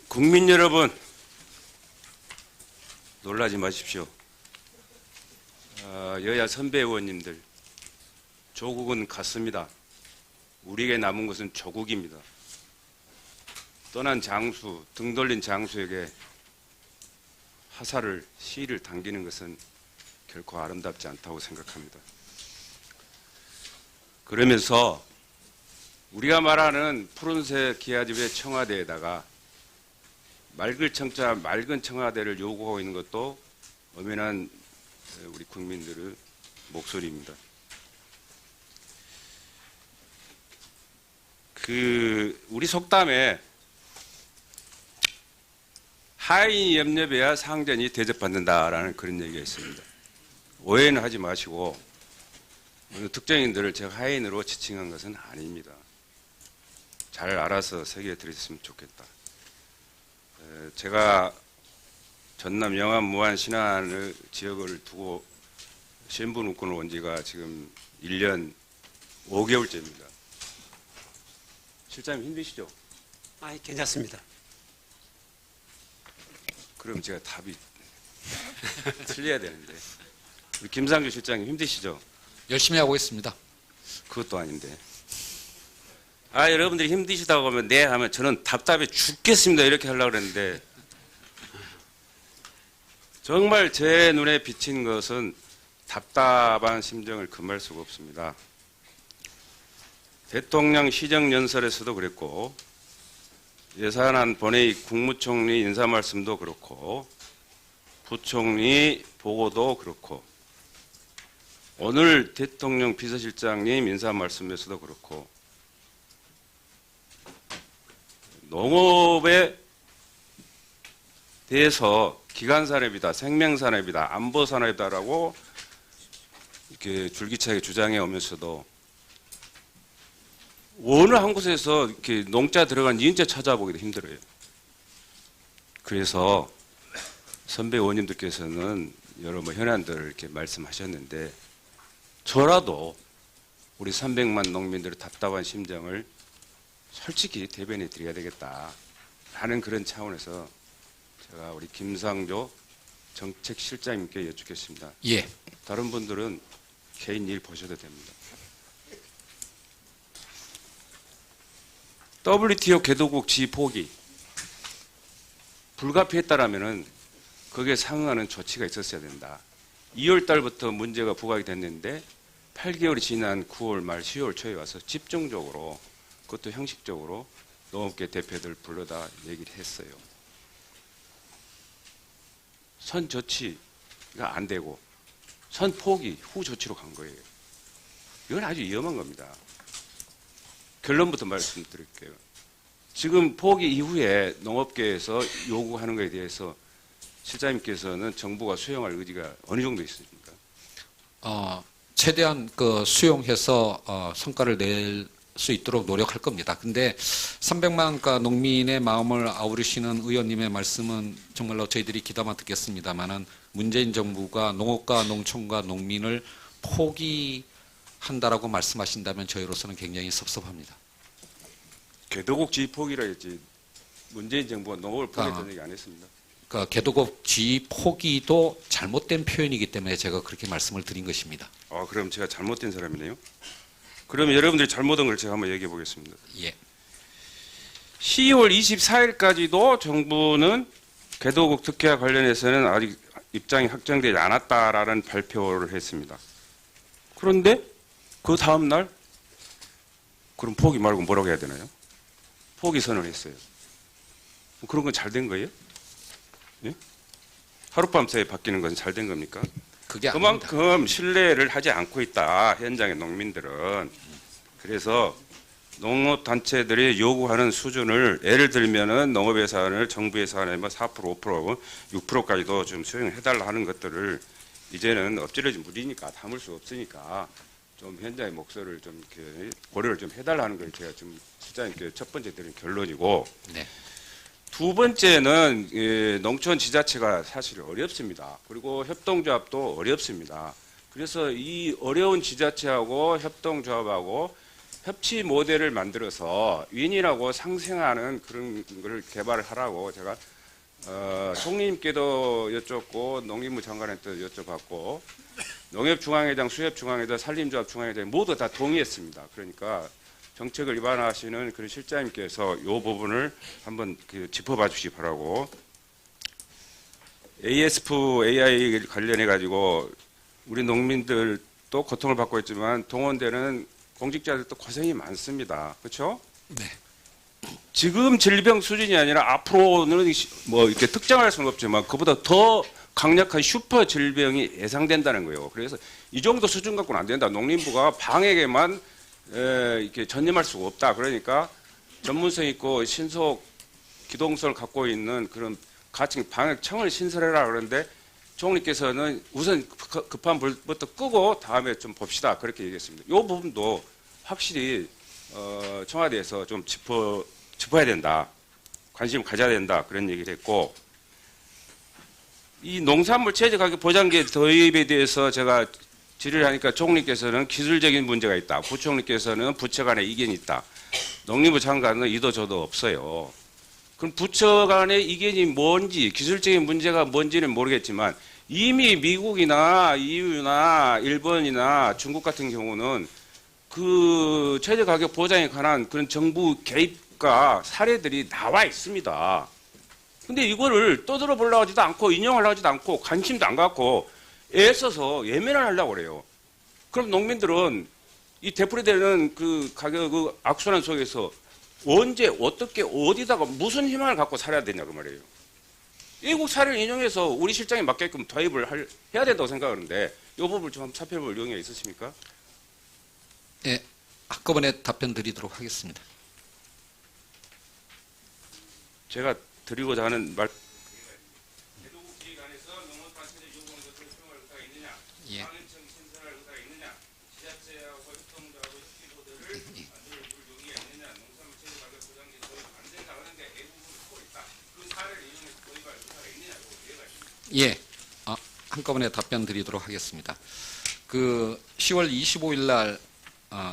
국민 여러분, 놀라지 마십시오. 여야 선배 의원님들, 조국은 갔습니다. 우리에게 남은 것은 조국입니다. 떠난 장수, 등 돌린 장수에게 화살을, 시를 당기는 것은 결코 아름답지 않다고 생각합니다. 그러면서 우리가 말하는 푸른색 기아집의 청와대에다가 맑은 청와대를 요구하고 있는 것도 엄연한 우리 국민들의 목소리입니다. 우리 속담에 하인이 염려해야 상전이 대접받는다라는 그런 얘기가 있습니다. 오해는 하지 마시고 어느 특정인들을 제가 하인으로 지칭한 것은 아닙니다. 잘 알아서 새겨 드렸으면 좋겠다. 제가 전남 영암 무안 신안의 지역을 두고 신분운권을 온 지가 지금 1년 5개월째입니다. 실장님 힘드시죠? 괜찮습니다. 그럼 제가 답이 틀려야 되는데. 우리 김상조 실장님 힘드시죠? 열심히 하고 있습니다. 그것도 아닌데. 여러분들이 힘드시다고 하면 네 하면 저는 답답해 죽겠습니다 이렇게 하려고 그랬는데 정말 제 눈에 비친 것은 답답한 심정을 금할 수가 없습니다. 대통령 시정연설에서도 그랬고 예산안 본회의 국무총리 인사말씀도 그렇고 부총리 보고도 그렇고 오늘 대통령 비서실장님 인사말씀에서도 그렇고 농업에 대해서 기간산업이다, 생명산업이다, 안보산업이다라고 이렇게 줄기차게 주장해 오면서도 어느 한 곳에서 이렇게 농자 들어간 인자 찾아보기도 힘들어요. 그래서 선배 의원님들께서는 여러 현안들을 이렇게 말씀하셨는데 저라도 우리 300만 농민들의 답답한 심정을 솔직히 대변해 드려야 되겠다라는 그런 차원에서 제가 우리 김상조 정책실장님께 여쭙겠습니다. 예. 다른 분들은 개인 일 보셔도 됩니다. WTO 개도국 지위 포기 불가피했다라면은 거기에 상응하는 조치가 있었어야 된다. 2월 달부터 문제가 부각이 됐는데 8개월이 지난 9월 말 10월 초에 와서 집중적으로 그것도 형식적으로 농업계 대표들 불러다 얘기를 했어요. 선 조치가 안 되고 선 포기 후 조치로 간 거예요. 이건 아주 위험한 겁니다. 결론부터 말씀드릴게요. 지금 포기 이후에 농업계에서 요구하는 것에 대해서 실장님께서는 정부가 수용할 의지가 어느 정도 있습니까? 최대한 수용해서 성과를 낼 수 있도록 노력할 겁니다. 근데 300만 농민의 마음을 아우르시는 의원님의 말씀은 정말로 저희들이 귀담아 듣겠습니다만은 문재인 정부가 농업과 농촌과 농민을 포기한다라고 말씀하신다면 저희로서는 굉장히 섭섭합니다. 개도국 지위 포기라 했지 문재인 정부가 농업을 포기했다는 얘기 안 했습니다. 개도국 지위 포기도 잘못된 표현이기 때문에 제가 그렇게 말씀을 드린 것입니다. 그럼 제가 잘못된 사람이네요. 그러면 여러분들이 잘못한 걸 제가 한번 얘기해 보겠습니다. 예. 10월 24일까지도 정부는 개도국 특혜와 관련해서는 아직 입장이 확정되지 않았다라는 발표를 했습니다. 그런데 그 다음 날 그럼 포기 말고 뭐라고 해야 되나요? 포기 선언했어요. 그런 건 잘 된 거예요? 예? 하룻밤 사이에 바뀌는 건 잘 된 겁니까? 그게 그만큼 아닙니다. 신뢰를 하지 않고 있다. 현장의 농민들은. 그래서 농업단체들이 요구하는 수준을 예를 들면은 농업 예산을 정부 예산에 4%, 5%, 6%까지도 좀 수용해달라 하는 것들을 이제는 엎질러진 물이니까 담을 수 없으니까 좀 현장의 목소리를 좀 이렇게 고려를 좀 해달라 하는 걸 제가 좀 실장님께 첫 번째 드린 결론이고 네. 두 번째는 농촌 지자체가 사실 어렵습니다. 그리고 협동조합도 어렵습니다. 그래서 이 어려운 지자체하고 협동조합하고 협치 모델을 만들어서 윈이라고 상생하는 그런 걸 개발을 하라고 제가 총리님께도 여쭙고 농림부 장관한테도 여쭤봤고 농협중앙회장, 수협중앙회장, 산림조합 중앙회장 모두 다 동의했습니다. 그러니까 정책을 위반하시는 그런 실장님께서 이 부분을 한번 짚어봐 주시 바라고. ASF AI 관련해 가지고 우리 농민들도 고통을 받고 있지만 동원되는 공직자들도 고생이 많습니다. 그렇죠? 네. 지금 질병 수준이 아니라 앞으로는 뭐 이렇게 특정할 수는 없지만 그보다 더 강력한 슈퍼 질병이 예상된다는 거예요. 그래서 이 정도 수준 갖고는 안 된다. 농림부가 방역에만 이렇게 전념할 수가 없다. 그러니까 전문성 있고 신속 기동성을 갖고 있는 그런 가칭 방역청을 신설해라 그러는데 총리께서는 우선 급한 불부터 끄고 다음에 좀 봅시다. 그렇게 얘기했습니다. 이 부분도 확실히 청와대에서 좀 짚어야 된다. 관심을 가져야 된다. 그런 얘기를 했고 이 농산물 최저 가격 보장제 도입에 대해서 제가 질의를 하니까 총리께서는 기술적인 문제가 있다. 부총리께서는 부처 간에 이견이 있다. 농림부 장관은 이도 저도 없어요. 그럼 부처 간의 이견이 뭔지 기술적인 문제가 뭔지는 모르겠지만 이미 미국이나 EU나 일본이나 중국 같은 경우는 그 최저 가격 보장에 관한 그런 정부 개입과 사례들이 나와 있습니다. 근데 이거를 떠들어 보려고 하지도 않고 인용하려고 하지도 않고 관심도 안 갖고 애써서 예매를 하려고 그래요. 그럼 농민들은 이 되풀이되는 그 가격 그 악순환 속에서 언제 어떻게 어디다가 무슨 희망을 갖고 살아야 되냐 그 말이에요. 외국 사례를 인용해서 우리 실정에 맞게끔 도입을 해야 된다고 생각하는데 이 부분을 좀 살펴볼 용의가 있으십니까? 예, 한꺼번에 답변 드리도록 하겠습니다. 제가 드리고자 하는 말. 대도국 기획안에서 농업단체의 요구하는 것을 수용할 의사가 있느냐? 예. 방역청 신설할 의사가 있느냐? 지자체하고 협동조합의 협의 모델을 만들 용의가 있느냐? 농산물 최저 가격 보장제 도입 안 된다 하는데 대부분 하고 있다. 그 사례를 이용해서 도입할 의사가 있느냐? 이해가 있습니다. 예, 한꺼번에 답변 드리도록 하겠습니다. 그 10월 25일 날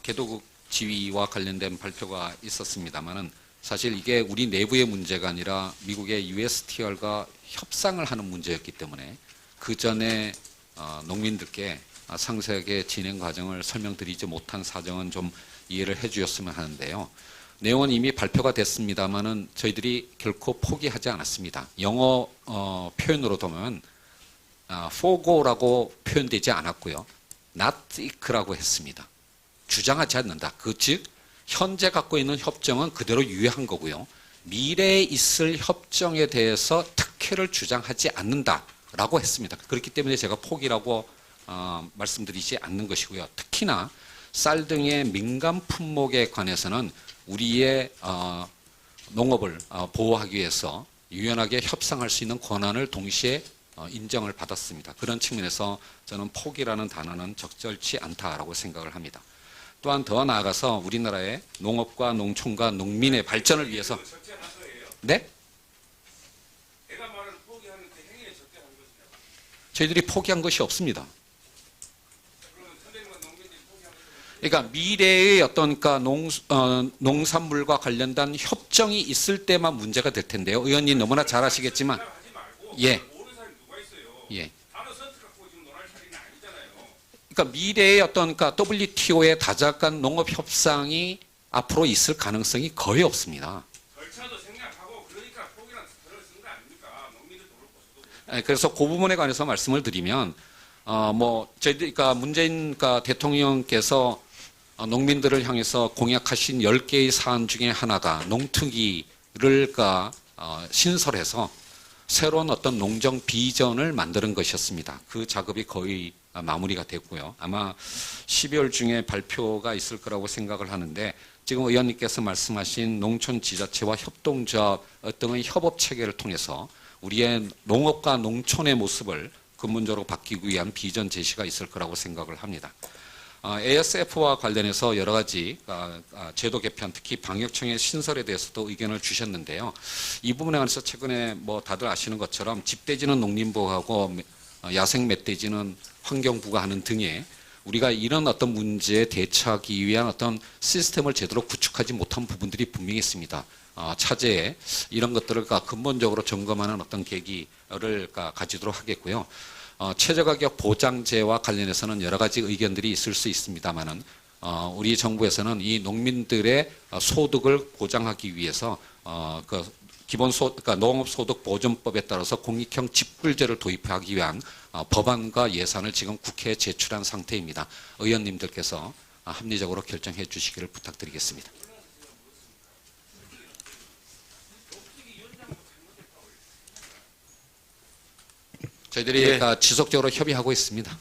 개도국 지위와 관련된 발표가 있었습니다만은 사실 이게 우리 내부의 문제가 아니라 미국의 USTR과 협상을 하는 문제였기 때문에 그 전에 농민들께 상세하게 진행 과정을 설명드리지 못한 사정은 좀 이해를 해주셨으면 하는데요. 내용은 이미 발표가 됐습니다만은 저희들이 결코 포기하지 않았습니다. 영어 표현으로 보면 forgo라고 표현되지 않았고요. not seek라고 했습니다. 주장하지 않는다. 즉 현재 갖고 있는 협정은 그대로 유효한 거고요. 미래에 있을 협정에 대해서 특혜를 주장하지 않는다라고 했습니다. 그렇기 때문에 제가 포기라고 말씀드리지 않는 것이고요. 특히나 쌀 등의 민감 품목에 관해서는 우리의 농업을 보호하기 위해서 유연하게 협상할 수 있는 권한을 동시에 인정을 받았습니다. 그런 측면에서 저는 포기라는 단어는 적절치 않다라고 생각을 합니다. 또한 더 나아가서 우리나라의 농업과 농촌과 농민의 발전을 위해서 네? 내가 말하는 포기하는 그 행위에 적절한 것이냐고. 저희들이 포기한 것이 없습니다. 그러면 선생님과 농민들이 포기한 것이 그러니까 미래의 어떤 그러니까 농산물과 관련된 협정이 있을 때만 문제가 될 텐데요. 의원님 너무나 잘 아시겠지만 하지 말고 예. 모르는 사람이 누가 있어요. 예. 단어 선택 갖고 지금 논할 차리는 아니잖아요. 그러니까 미래의 어떤 그러니까 WTO의 다자간 농업 협상이 앞으로 있을 가능성이 거의 없습니다. 절차도 생략하고 그러니까 포기란 단어를 쓴 거 아닙니까? 농민들도 그렇고 저도 그렇고. 그래서 그 부분에 관해서 말씀을 드리면 저희들 그러니까 문재인 대통령께서 농민들을 향해서 공약하신 10개의 사안 중에 하나가 농특위를 신설해서 새로운 어떤 농정 비전을 만드는 것이었습니다. 그 작업이 거의 마무리가 됐고요. 아마 12월 중에 발표가 있을 거라고 생각을 하는데 지금 의원님께서 말씀하신 농촌 지자체와 협동조합 등의 협업 체계를 통해서 우리의 농업과 농촌의 모습을 근본적으로 바뀌기 위한 비전 제시가 있을 거라고 생각을 합니다. ASF와 관련해서 여러 가지 제도 개편, 특히 방역청의 신설에 대해서도 의견을 주셨는데요. 이 부분에 관해서 최근에 다들 아시는 것처럼 집돼지는 농림부하고 야생 멧돼지는 환경부가 하는 등의 우리가 이런 어떤 문제에 대처하기 위한 어떤 시스템을 제대로 구축하지 못한 부분들이 분명히 있습니다. 차제에 이런 것들을 근본적으로 점검하는 어떤 계기를 가지도록 하겠고요. 최저가격 보장제와 관련해서는 여러 가지 의견들이 있을 수 있습니다만은 우리 정부에서는 이 농민들의 소득을 보장하기 위해서 그러니까 농업소득보존법에 따라서 공익형 직불제를 도입하기 위한 법안과 예산을 지금 국회에 제출한 상태입니다. 의원님들께서 합리적으로 결정해 주시기를 부탁드리겠습니다. 저희들이 지속적으로 협의하고 있습니다.